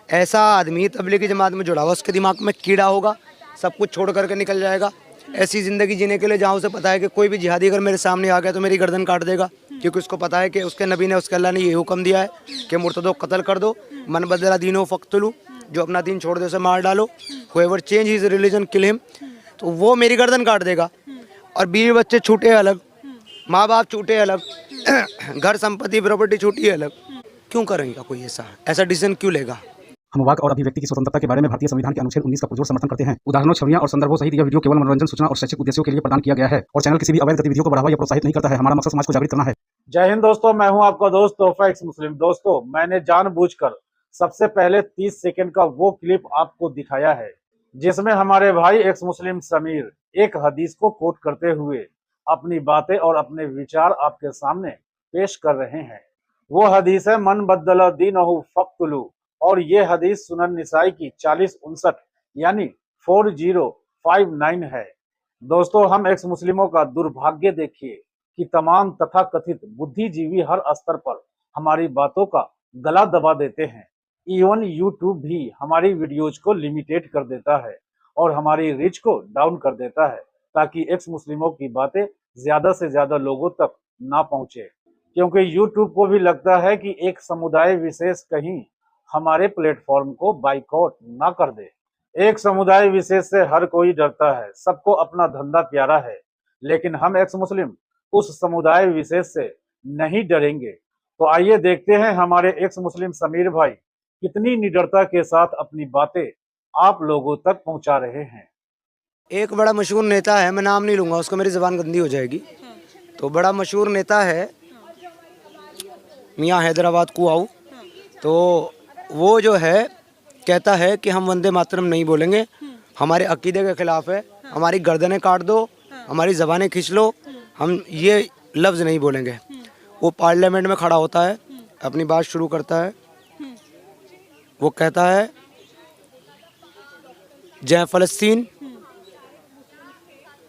ऐसा आदमी तबलीगी जमात में जुड़ा हुआ, उसके दिमाग में कीड़ा होगा, सब कुछ छोड़ करके निकल जाएगा। ऐसी ज़िंदगी जीने के लिए जहाँ उसे पता है कि कोई भी जिहादी अगर मेरे सामने आ गया तो मेरी गर्दन काट देगा, क्योंकि उसको पता है कि उसके नबी ने, उसके अल्लाह ने ये हुक्म दिया है कि मुर्तदों को कत्ल कर दो, मन बदला दीनो फक्तलू, जो अपना दीन छोड़ दे उसे मार डालो, whoever change his religion kill him, तो वो मेरी गर्दन काट देगा। और बीवी बच्चे छूटे अलग, माँ बाप छूटे अलग, घर संपत्ति प्रॉपर्टी छूटी अलग। क्यों करेगा कोई ऐसा डिसीजन क्यों लेगा? हम वाक और अभिव्यक्ति की स्वतंत्रता के बारे में भारतीय संविधान के अनुच्छेद 19 का पुरजोर समर्थन करते हैं। उदाहरणों, छवियां और संदर्भों सहित यह वीडियो केवल मनोरंजन, सूचना और शैक्षिक उद्देश्यों के लिए प्रदान किया गया है और चैनल किसी भी अवैध गतिविधियों को बढ़ावा या प्रोत्साहित नहीं करता है। हमारा मकसद समाज को जागृत करना है। जय हिंद दोस्तों, मैं हूं आपका दोस्त तोहफा एक्स मुस्लिम। दोस्तों, मैंने जानबूझकर सबसे पहले 30 सेकंड का वो क्लिप आपको दिखाया है जिसमें हमारे भाई एक्स मुस्लिम समीर एक हदीस को कोट करते हुए अपनी बातें और अपने विचार आपके सामने पेश कर रहे हैं। वो हदीस है मन बद्दल दीनहु फक्तुलू, और ये हदीस सुनन निसाई की 4059 यानी 4059 है। दोस्तों, हम एक्स मुस्लिमों का दुर्भाग्य देखिए कि तमाम तथाकथित बुद्धिजीवी हर स्तर पर हमारी बातों का गला दबा देते हैं। इवन यूट्यूब भी हमारी वीडियोज को लिमिटेड कर देता है और हमारी रीच को डाउन कर देता है ताकि एक्स मुस्लिमों की बातें ज्यादा से ज्यादा लोगों तक ना पहुंचे, क्योंकि यूट्यूब को भी लगता है कि एक समुदाय विशेष कहीं हमारे प्लेटफॉर्म को बाइकआउट ना कर दे। एक समुदाय विशेष से हर कोई डरता है, सबको अपना धंधा प्यारा है, लेकिन हम एक्स मुस्लिम उस समुदाय विशेष से नहीं डरेंगे। तो आइए देखते हैं हमारे एक्स मुस्लिम समीर भाई कितनी निडरता के साथ अपनी बातें आप लोगों तक पहुंचा रहे हैं। एक बड़ा मशहूर नेता है, मैं नाम नहीं लूँगा, उसको मेरी ज़बान गंदी हो जाएगी। तो बड़ा मशहूर नेता है मियाँ हैदराबाद कुआऊ, तो वो जो है कहता है कि हम वंदे मातरम नहीं बोलेंगे, हमारे अकीदे के खिलाफ है, हमारी गर्दनें काट दो, हमारी ज़बानें खींच लो, हम ये लफ्ज़ नहीं बोलेंगे। वो पार्लियामेंट में खड़ा होता है, अपनी बात शुरू करता है, वो कहता है जय फ़लस्तीन,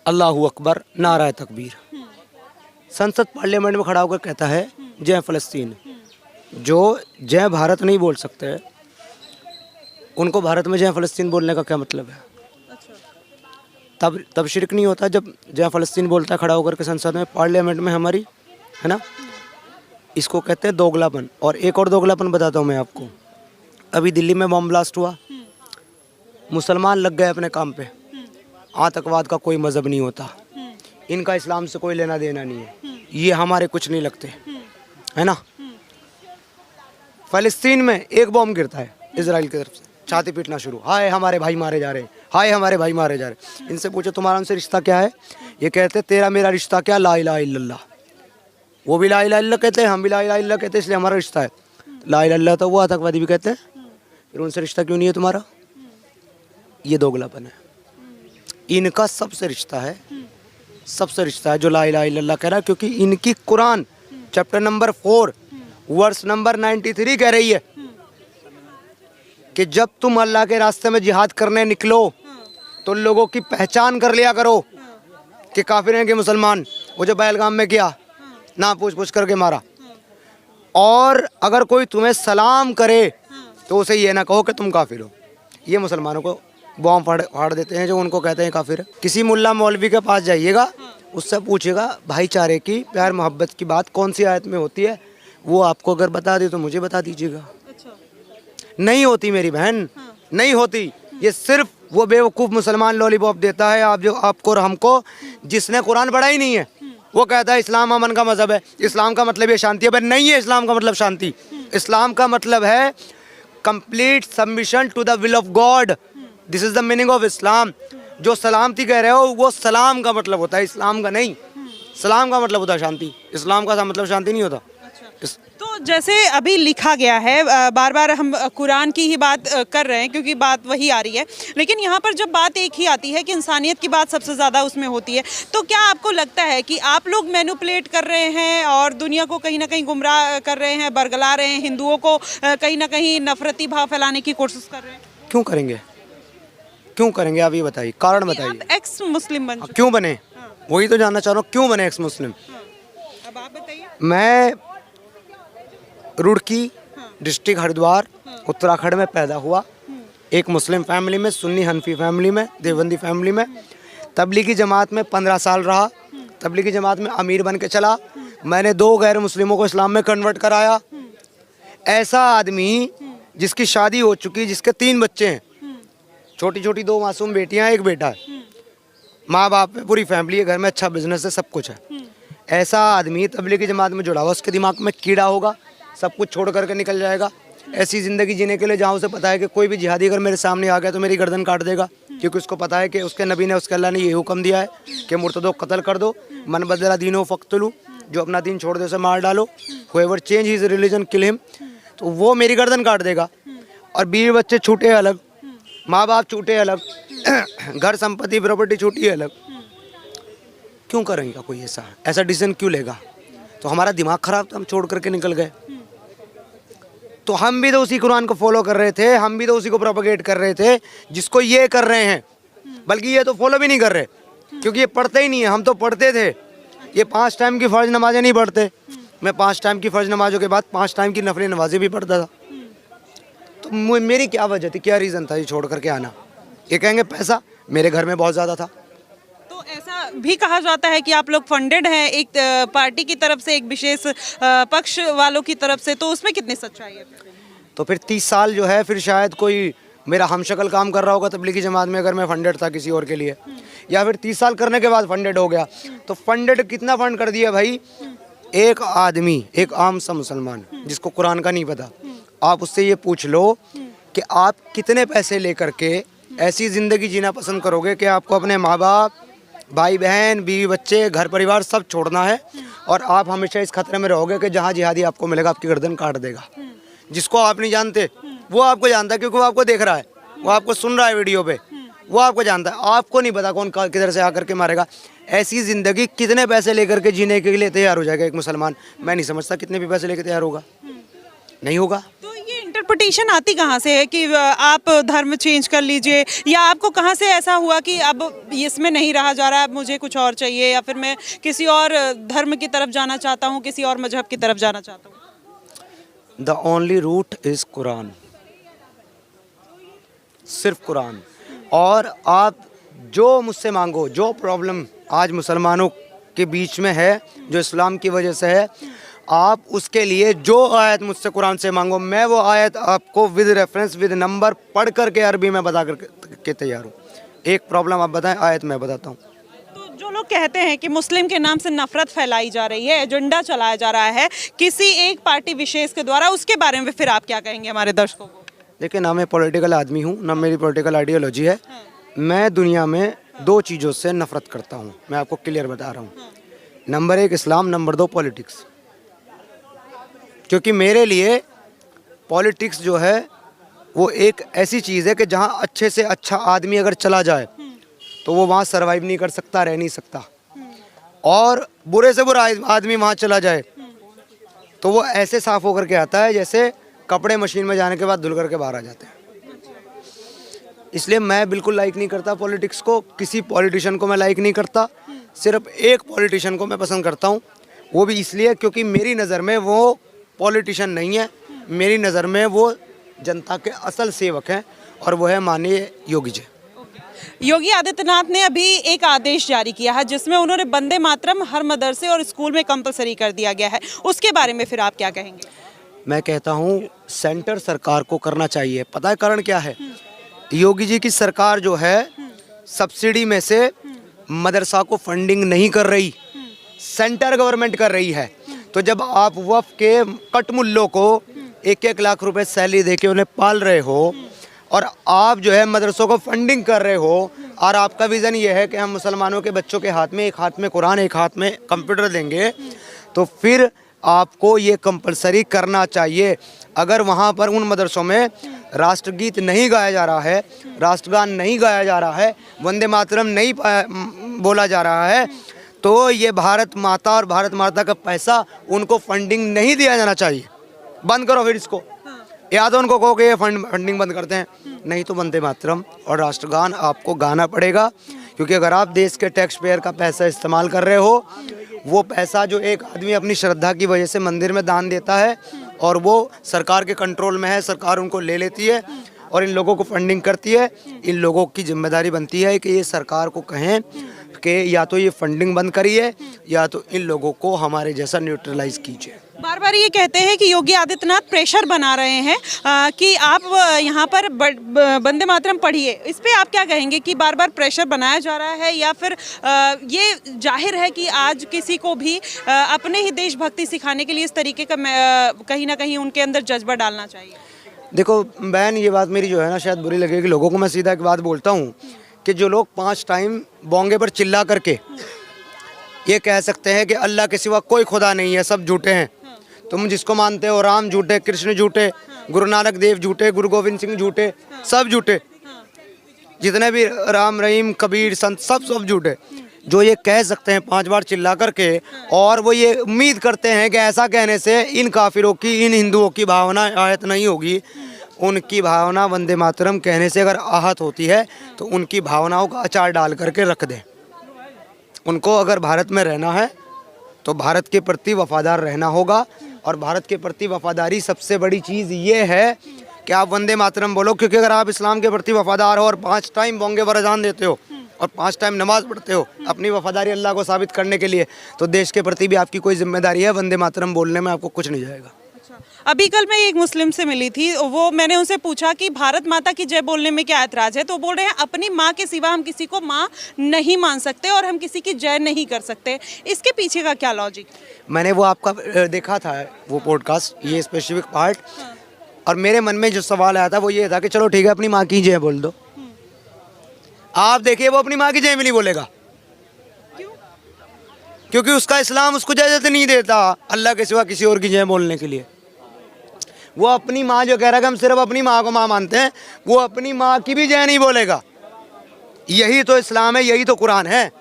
अल्लाहू अकबर, नारा तकबीर। संसद पार्लियामेंट में खड़ा होकर कहता है जय फ़लस्तीन। जो जय भारत नहीं बोल सकते, उनको भारत में जय फ़लस्तीन बोलने का क्या मतलब है? तब शिरक नहीं होता जब जय फ़लस्तीन बोलता है खड़ा होकर के संसद में, पार्लियामेंट में हमारी, है ना? इसको कहते हैं दोगलापन। और एक और दोगलापन बताता हूँ मैं आपको। अभी दिल्ली में बम ब्लास्ट हुआ, मुसलमान लग गए अपने काम पे। आतंकवाद का कोई मज़हब नहीं होता, इनका इस्लाम से कोई लेना देना नहीं है, ये हमारे कुछ नहीं लगते, है ना? फ़लस्तीन में एक बॉम्ब गिरता है इजराइल की तरफ से, छाती पीटना शुरू, हाय हमारे भाई मारे जा रहे हैं, हाय हमारे भाई मारे जा रहे हैं। इनसे पूछो तुम्हारा उनसे रिश्ता क्या है? ये कहते तेरा मेरा रिश्ता क्या, ला इलाहा इल्लल्लाह। वो भी ला इलाहा इल्लल्लाह कहते हैं, हम भी ला इलाहा इल्लल्लाह कहते हैं, इसलिए हमारा रिश्ता है ला इलाहा इल्लल्लाह। तो वो आतंकवादी भी कहते हैं, फिर उनसे रिश्ता क्यों नहीं है तुम्हारा? ये दोगलापन है। इनका सबसे रिश्ता है, सबसे रिश्ता है जो ला इलाहा इल्लल्लाह कह रहा है, क्योंकि इनकी Quran chapter number 4 verse number 93 कह रही है कि जब तुम अल्लाह के रास्ते में जिहाद करने निकलो तो लोगों की पहचान कर लिया करो कि काफिर हैं कि मुसलमान। वो जो पहलगाम में किया, ना पूछ पूछ करके मारा। और अगर कोई तुम्हें सलाम करे तो उसे ये ना कहो कि तुम काफिर हो। ये मुसलमानों को बॉम्ब फाड़ देते हैं जो उनको कहते हैं काफिर। किसी मुल्ला मौलवी के पास जाइएगा, उससे पूछेगा भाईचारे की, प्यार मोहब्बत की बात कौन सी आयत में होती है, वो आपको अगर बता दे तो मुझे बता दीजिएगा। नहीं होती मेरी बहन, नहीं होती। ये सिर्फ वो बेवकूफ़ मुसलमान लॉलीपॉप देता है आप, जो आपको और हमको, जिसने कुरान पढ़ा ही नहीं है। वो कहता है इस्लाम अमन का मज़हब है, इस्लाम का मतलब ये शांति है। पर नहीं है इस्लाम का मतलब शांति। इस्लाम का मतलब है complete submission to the will of God. This is the meaning of Islam. जो सलामती कह रहे हो वो सलाम का मतलब होता है, इस्लाम का नहीं। सलाम का मतलब होता है शांति, इस्लाम का मतलब शांति नहीं होता। तो जैसे अभी लिखा गया है, बार बार हम कुरान की ही बात कर रहे हैं क्योंकि बात वही आ रही है, लेकिन यहाँ पर जब बात एक ही आती है कि इंसानियत की बात सबसे ज़्यादा उसमें होती है, तो क्या आपको लगता है कि आप लोग मैनिपुलेट कर रहे हैं और दुनिया को कहीं ना कहीं गुमराह कर रहे हैं, बरगला रहे हैं, हिंदुओं को कहीं ना कहीं नफरती भाव फैलाने की कोशिश कर रहे हैं? क्यों करेंगे, क्यों करेंगे? आप ये बताइए, कारण बताइए। एक्स मुस्लिम बन चुके, क्यों बने? वही तो जानना चाह रहा हूँ, क्यों बने एक्स मुस्लिम? अब आप बताइए। मैं रुड़की डिस्ट्रिक्ट हरिद्वार उत्तराखंड में पैदा हुआ, एक मुस्लिम फैमिली में, सुन्नी हनफी फैमिली में, देवबंदी फैमिली में। तबलीगी जमात में 15 साल रहा, तबलीगी जमात में अमीर बन के चला। मैंने 2 गैर मुस्लिमों को इस्लाम में कन्वर्ट कराया। ऐसा आदमी जिसकी शादी हो चुकी, जिसके 3 बच्चे हैं, छोटी छोटी 2 मासूम बेटियां, 1 बेटा है, माँ बाप है, पूरी फैमिली है, घर में अच्छा बिजनेस है, सब कुछ है। ऐसा आदमी तबलीगी जमात में जुड़ा हुआ, उसके दिमाग में कीड़ा होगा, सब कुछ छोड़ करके निकल जाएगा ऐसी ज़िंदगी जीने के लिए जहाँ उसे पता है कि कोई भी जिहादी अगर मेरे सामने आ गया तो मेरी गर्दन काट देगा, क्योंकि उसको पता है कि उसके नबी ने, उसके अल्लाह ने ये हुक्म दिया है कि मुर्तदों को कत्ल कर दो, मन बदला दीनो फक्तलू, जो अपना दीन छोड़ दे उसे मार डालो, whoever change his religion kill him. तो वो मेरी गर्दन काट देगा। और बीवी बच्चे छूटे अलग, माँ बाप छूटे अलग, घर संपत्ति प्रॉपर्टी छूटी अलग। क्यों करेगा कोई ऐसा डिसीजन क्यों लेगा? तो हमारा दिमाग खराब था, हम छोड़ करके निकल गए। तो हम भी तो उसी कुरान को फॉलो कर रहे थे, हम भी तो उसी को प्रोपेगेट कर रहे थे जिसको ये कर रहे हैं। बल्कि ये तो फॉलो भी नहीं कर रहे, क्योंकि ये पढ़ते ही नहीं है। हम तो पढ़ते थे, ये 5 टाइम की फ़र्ज नमाजें नहीं पढ़ते। मैं 5 टाइम की फ़र्ज नमाजों के बाद 5 टाइम की नफली नमाजें भी पढ़ता था। तो मेरी क्या वजह थी, क्या रीज़न था ये छोड़ करके आना? ये कहेंगे पैसा, मेरे घर में बहुत ज़्यादा था। तो ऐसा भी कहा जाता है कि आप लोग फंडेड हैं एक पार्टी की तरफ से, एक विशेष पक्ष वालों की तरफ से, तो उसमें कितनी सच्चाई है? तो फिर 30 साल जो है, फिर शायद कोई मेरा हमशक्ल काम कर रहा होगा तबलीगी जमात में, अगर मैं फंडेड था किसी और के लिए, या फिर 30 साल करने के बाद फंडेड हो गया। तो फंडेड कितना फंड कर दिया भाई? एक आदमी, एक आम सा मुसलमान जिसको कुरान का नहीं पता, आप उससे ये पूछ लो कि आप कितने पैसे लेकर के ऐसी ज़िंदगी जीना पसंद करोगे कि आपको अपने माँ बाप, भाई बहन, बीवी बच्चे, घर परिवार सब छोड़ना है, और आप हमेशा इस खतरे में रहोगे कि जहाँ जिहादी आपको मिलेगा आपकी गर्दन काट देगा। जिसको आप नहीं जानते वो आपको जानता है, क्योंकि वो आपको देख रहा है, वो आपको सुन रहा है वीडियो पे, वो आपको जानता है। आपको नहीं पता कौन किधर से आकर के मारेगा। ऐसी ज़िंदगी कितने पैसे लेकर के जीने के लिए तैयार हो जाएगा एक मुसलमान? मैं नहीं समझता कितने भी पैसे लेकर तैयार होगा, नहीं होगा। तो ये इंटरप्रिटेशन आती कहाँ से है कि आप धर्म चेंज कर लीजिए, या आपको कहाँ से ऐसा हुआ कि अब इसमें नहीं रहा जा रहा है, अब मुझे कुछ और चाहिए, या फिर मैं किसी और धर्म की तरफ जाना चाहता हूँ, किसी और मजहब की तरफ जाना चाहता हूँ? The only route is Quran, सिर्फ कुरान। और आप जो मुझसे मांगो, जो प्रॉब्लम आज मुसलमानों के बीच में है, जो इस्लाम की वजह से है, आप उसके लिए जो आयत मुझसे कुरान से मांगो, मैं वो आयत आपको विद रेफरेंस, विद नंबर पढ़ करके अरबी में बता करके तैयार हूँ। एक प्रॉब्लम आप बताएं, आयत मैं बताता हूँ। तो जो लोग कहते हैं कि मुस्लिम के नाम से नफरत फैलाई जा रही है, एजेंडा चलाया जा रहा है किसी एक पार्टी विशेष के द्वारा, उसके बारे में फिर आप क्या कहेंगे हमारे दर्शकों को? देखिए, ना मैं पॉलिटिकल आदमी हूँ, ना मेरी पॉलिटिकल आइडियोलॉजी है। मैं दुनिया में 2 चीज़ों से नफरत करता हूँ, मैं आपको क्लियर बता रहा हूँ। नंबर 1 इस्लाम, नंबर 2 पॉलिटिक्स। क्योंकि मेरे लिए पॉलिटिक्स जो है वो एक ऐसी चीज़ है कि जहाँ अच्छे से अच्छा आदमी अगर चला जाए तो वो वहाँ सरवाइव नहीं कर सकता, रह नहीं सकता। और बुरे से बुरा आदमी वहाँ चला जाए तो वो ऐसे साफ़ होकर के आता है जैसे कपड़े मशीन में जाने के बाद धुल करके बाहर आ जाते हैं। इसलिए मैं बिल्कुल लाइक नहीं करता पॉलिटिक्स को, किसी पॉलिटिशियन को मैं लाइक नहीं करता। सिर्फ एक पॉलिटिशियन को मैं पसंद करता हूँ, वो भी इसलिए क्योंकि मेरी नज़र में वो पॉलिटिशियन नहीं है, मेरी नज़र में वो जनता के असल सेवक हैं, और वो है माननीय योगी जी। योगी आदित्यनाथ ने अभी एक आदेश जारी किया है जिसमें उन्होंने वंदे मातरम हर मदरसे और स्कूल में कंपलसरी कर दिया गया है, उसके बारे में फिर आप क्या कहेंगे? मैं कहता हूँ सेंटर सरकार को करना चाहिए। पता है कारण क्या है? योगी जी की सरकार जो है सब्सिडी में से मदरसा को फंडिंग नहीं कर रही, सेंटर गवर्नमेंट कर रही है। तो जब आप वफ़ के कटमुल्लों को 1-1 लाख रुपए सैलरी देके उन्हें पाल रहे हो, और आप जो है मदरसों को फंडिंग कर रहे हो, और आपका विज़न ये है कि हम मुसलमानों के बच्चों के हाथ में, एक हाथ में कुरान, एक हाथ में कंप्यूटर देंगे, तो फिर आपको ये कंपलसरी करना चाहिए। अगर वहाँ पर उन मदरसों में राष्ट्रगीत नहीं गाया जा रहा है, राष्ट्रगान नहीं गाया जा रहा है, वंदे मातरम नहीं बोला जा रहा है, तो ये भारत माता और भारत माता का पैसा उनको फंडिंग नहीं दिया जाना चाहिए। बंद करो फिर इसको, या तो उनको कहो कि ये फंडिंग बंद करते हैं, नहीं तो वंदे मातरम और राष्ट्रगान आपको गाना पड़ेगा। क्योंकि अगर आप देश के टैक्स पेयर का पैसा इस्तेमाल कर रहे हो, वो पैसा जो एक आदमी अपनी श्रद्धा की वजह से मंदिर में दान देता है, और वो सरकार के कंट्रोल में है, सरकार उनको ले लेती है और इन लोगों को फंडिंग करती है। इन लोगों की जिम्मेदारी बनती है कि ये सरकार को कहें कि या तो ये फंडिंग बंद करिए या तो इन लोगों को हमारे जैसा न्यूट्रलाइज कीजिए। बार बार ये कहते हैं कि योगी आदित्यनाथ प्रेशर बना रहे हैं कि आप यहाँ पर वंदे मातरम पढ़िए। इस पे आप क्या कहेंगे कि बार बार प्रेशर बनाया जा रहा है या फिर ये जाहिर है कि आज किसी को भी अपने ही देशभक्ति सिखाने के लिए इस तरीके का कहीं ना कहीं उनके अंदर जज्बा डालना चाहिए? देखो बहन, ये बात मेरी जो है ना शायद बुरी लगेगी लोगों को। मैं सीधा एक बात बोलता हूँ कि जो लोग 5 टाइम बोंगे पर चिल्ला करके ये कह सकते हैं कि अल्लाह के सिवा कोई खुदा नहीं है, सब झूठे हैं। तुम जिसको मानते हो, राम झूठे, कृष्ण झूठे, गुरु नानक देव झूठे, गुरु गोविंद सिंह झूठे, सब झूठे, जितने भी राम रहीम कबीर संत सब झूठे। जो ये कह सकते हैं 5 बार चिल्ला करके और वो ये उम्मीद करते हैं कि ऐसा कहने से इन काफिरों की, इन हिंदुओं की भावना आहत नहीं होगी। उनकी भावना वंदे मातरम कहने से अगर आहत होती है तो उनकी भावनाओं का अचार डाल करके रख दें। उनको अगर भारत में रहना है तो भारत के प्रति वफादार रहना होगा और भारत के प्रति वफादारी सबसे बड़ी चीज़ ये है कि आप वंदे मातरम बोलो। क्योंकि अगर आप इस्लाम के प्रति वफादार हो और 5 टाइम बोंगे पर अजान देते हो और 5 टाइम नमाज पढ़ते हो अपनी वफादारी अल्लाह को साबित करने के लिए, तो देश के प्रति भी आपकी कोई जिम्मेदारी है। वंदे मातरम बोलने में आपको कुछ नहीं जाएगा। अभी कल मैं एक मुस्लिम से मिली थी, वो मैंने उनसे पूछा कि भारत माता की जय बोलने में क्या ऐतराज़ है, तो बोल रहे हैं अपनी माँ के सिवा हम किसी को माँ नहीं मान सकते और हम किसी की जय नहीं कर सकते। इसके पीछे का क्या लॉजिक? मैंने वो आपका देखा था वो पॉडकास्ट, ये स्पेसिफिक पार्ट, और मेरे मन में जो सवाल आया था वो ये था कि चलो ठीक है अपनी माँ की जय बोल दो। आप देखिए वो अपनी माँ की जय भी नहीं बोलेगा। क्योंकि उसका इस्लाम उसको इजाज़त नहीं देता अल्लाह के सिवा किसी और की जय बोलने के लिए। वो अपनी माँ जो कह रहा है कि हम सिर्फ अपनी माँ को माँ मानते हैं, वो अपनी माँ की भी जय नहीं बोलेगा। यही तो इस्लाम है, यही तो कुरान है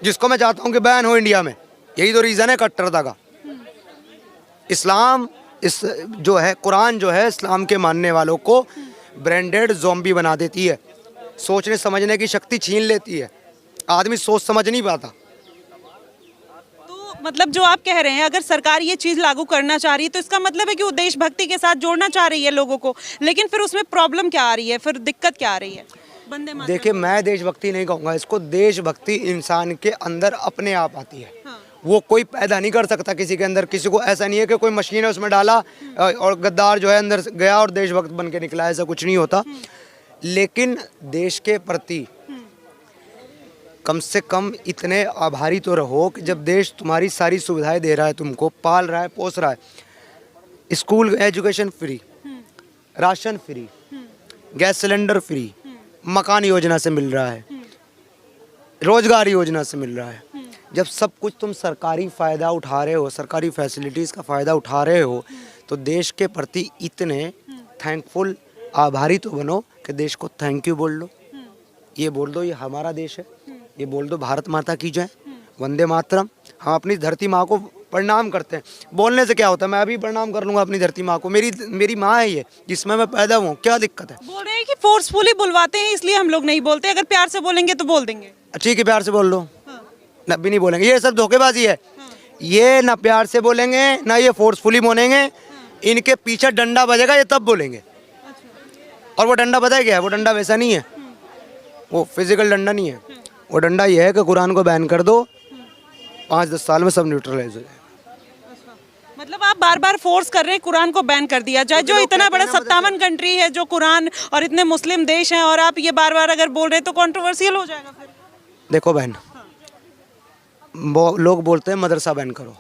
जिसको मैं चाहता हूँ कि बैन हो इंडिया में। यही तो रीज़न है कट्टरता का। इस्लाम इस जो है कुरान जो है इस्लाम के मानने वालों को ब्रांडेड ज़ॉम्बी बना देती है, सोचने समझने की शक्ति छीन लेती है। आदमी सोच समझ नहीं पाता। मतलब जो आप कह रहे हैं अगर सरकार ये चीज़ लागू करना चाह रही है तो इसका मतलब है कि वो देशभक्ति के साथ जोड़ना चाह रही है लोगों को, लेकिन फिर उसमें प्रॉब्लम क्या आ रही है, फिर दिक्कत क्या आ रही है? वंदे मातरम। देखिए मैं देशभक्ति नहीं कहूँगा इसको। देशभक्ति इंसान के अंदर अपने आप आती है। हाँ। वो कोई पैदा नहीं कर सकता किसी के अंदर। किसी को ऐसा नहीं है कि कोई मशीन है उसमें डाला और गद्दार जो है अंदर गया और देशभक्त बन के निकला, ऐसा कुछ नहीं होता। लेकिन देश के प्रति कम से कम इतने आभारी तो रहो कि जब देश तुम्हारी सारी सुविधाएं दे रहा है, तुमको पाल रहा है, पोस रहा है, school education free, ration free, gas cylinder free, मकान योजना से मिल रहा है, रोजगार योजना से मिल रहा है, जब सब कुछ तुम सरकारी फ़ायदा उठा रहे हो, सरकारी फैसिलिटीज़ का फ़ायदा उठा रहे हो, तो देश के प्रति इतने थैंकफुल आभारी तो बनो कि देश को थैंक यू बोल लो। ये बोल दो ये हमारा देश है, ये बोल दो भारत माता की जय, वंदे मातरम। हम अपनी धरती माँ को प्रणाम करते हैं। बोलने से क्या होता है? मैं अभी प्रणाम कर लूँगा अपनी धरती माँ को। मेरी माँ है ये, जिसमें मैं पैदा हुआ, क्या दिक्कत है? बोल रहे हैं कि फोर्सफुली बुलवाते हैं इसलिए हम लोग नहीं बोलते, अगर प्यार से बोलेंगे तो बोल देंगे। ठीक है प्यार से बोल लो। न भी नहीं बोलेंगे, ये सब धोखेबाजी है। ये ना प्यार से बोलेंगे ना ये फोर्सफुली बोलेंगे। इनके पीछे डंडा बजेगा ये तब बोलेंगे। और वो डंडा पता है क्या है? वो डंडा वैसा नहीं है, वो फिजिकल डंडा नहीं है। वो डंडा ये है कि कुरान को बैन कर दो, 5-10 साल में सब न्यूट्रलाइज हो जाए। मतलब आप बार बार फोर्स कर रहे हैं कुरान को बैन कर दिया जाए, जो इतना बड़ा 57 कंट्री है जो कुरान और इतने मुस्लिम देश हैं, और आप ये बार बार अगर बोल रहे हैं तो कंट्रोवर्शियल हो जाएगा फिर। देखो बहन, लोग बोलते हैं मदरसा बैन करो।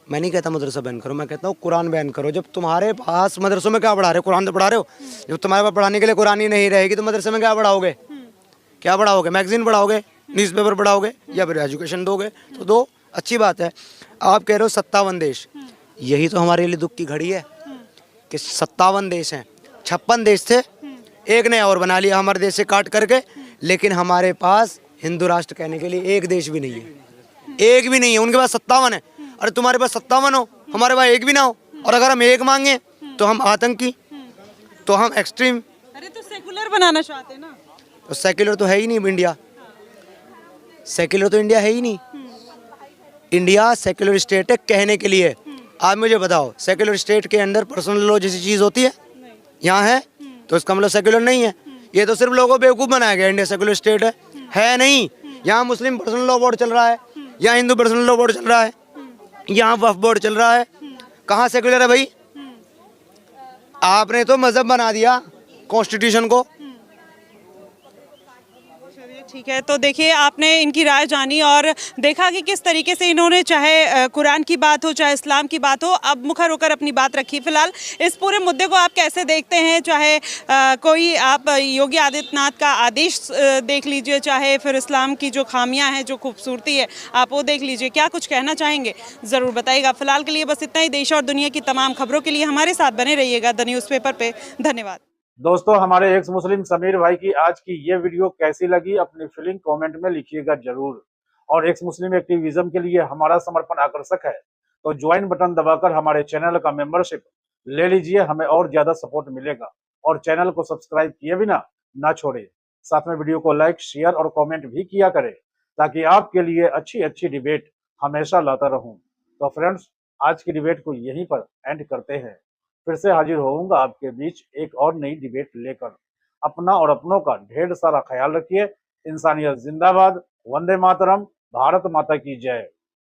मैं नहीं कहता मदरसा बैन करो, मैं कहता हूँ कुरान बैन करो। जब तुम्हारे पास मदरसों में क्या पढ़ा रहे हो? कुरान तो पढ़ा रहे हो। जब तुम्हारे पास पढ़ाने के लिए कुरान ही नहीं रहेगी तो मदरसे में क्या पढ़ाओगे? क्या पढ़ाओगे? मैगजीन पढ़ाओगे, न्यूज़पेपर पढ़ाओगे, या फिर एजुकेशन दोगे? तो दो, अच्छी बात है। आप कह रहे हो 57 देश, यही तो हमारे लिए दुख की घड़ी है कि 57 देश हैं। 56 देश थे, एक ने और बना लिया हमारे देश से काट करके। लेकिन हमारे पास हिंदू राष्ट्र कहने के लिए एक देश भी नहीं है, एक भी नहीं है। उनके पास 57 है। अरे तुम्हारे पास 57 हो, हमारे पास एक भी ना हो। और अगर हम एक मांगे तो हम आतंकी, तो हम एक्सट्रीम। अरे तो सेकुलर बनाना चाहते हैं ना। तो सेक्युलर तो है ही नहीं इंडिया। सेक्युलर तो इंडिया है ही नहीं। इंडिया सेक्युलर स्टेट है कहने के लिए, आप मुझे बताओ, सेक्युलर स्टेट के अंदर पर्सनल लॉ जैसी चीज़ होती है? यहाँ है तो इसका मतलब सेक्युलर नहीं है। ये तो सिर्फ लोगों को बेवकूफ़ बनाया गया, इंडिया सेक्युलर स्टेट है नहीं। यहाँ मुस्लिम पर्सनल लॉ बोर्ड चल रहा है, यहाँ हिंदू पर्सनल लॉ बोर्ड चल रहा है, यहाँ वक्फ बोर्ड चल रहा है। कहाँ सेक्युलर है भाई? आपने तो मजहब बना दिया कॉन्स्टिट्यूशन को। ठीक है, तो देखिए आपने इनकी राय जानी और देखा कि किस तरीके से इन्होंने चाहे कुरान की बात हो चाहे इस्लाम की बात हो, अब मुखर होकर अपनी बात रखी। फिलहाल इस पूरे मुद्दे को आप कैसे देखते हैं? चाहे कोई आप योगी आदित्यनाथ का आदेश देख लीजिए, चाहे फिर इस्लाम की जो खामियां हैं, जो खूबसूरती है, आप वो देख लीजिए। क्या कुछ कहना चाहेंगे ज़रूर बताइएगा। फिलहाल के लिए बस इतना ही। देश और दुनिया की तमाम खबरों के लिए हमारे साथ बने रहिएगा द न्यूज़पेपर पे। धन्यवाद। दोस्तों, हमारे एक्स मुस्लिम समीर भाई की आज की ये वीडियो कैसी लगी अपनी फीलिंग कमेंट में लिखिएगा जरूर। और एक्स मुस्लिम एक्टिविज्म के लिए हमारा समर्पण आकर्षक है, तो ज्वाइन बटन दबाकर हमारे चैनल का मेंबरशिप ले लीजिए, हमें और ज्यादा सपोर्ट मिलेगा। और चैनल को सब्सक्राइब किए बिना ना छोड़े, साथ में वीडियो को लाइक शेयर और कॉमेंट भी किया करें, ताकि आपके लिए अच्छी अच्छी डिबेट हमेशा लाता रहूं। तो फ्रेंड्स, आज की डिबेट को यहीं पर एंड करते हैं। फिर से हाजिर होऊंगा आपके बीच एक और नई डिबेट लेकर। अपना और अपनों का ढेर सारा ख्याल रखिए। इंसानियत जिंदाबाद। वंदे मातरम। भारत माता की जय।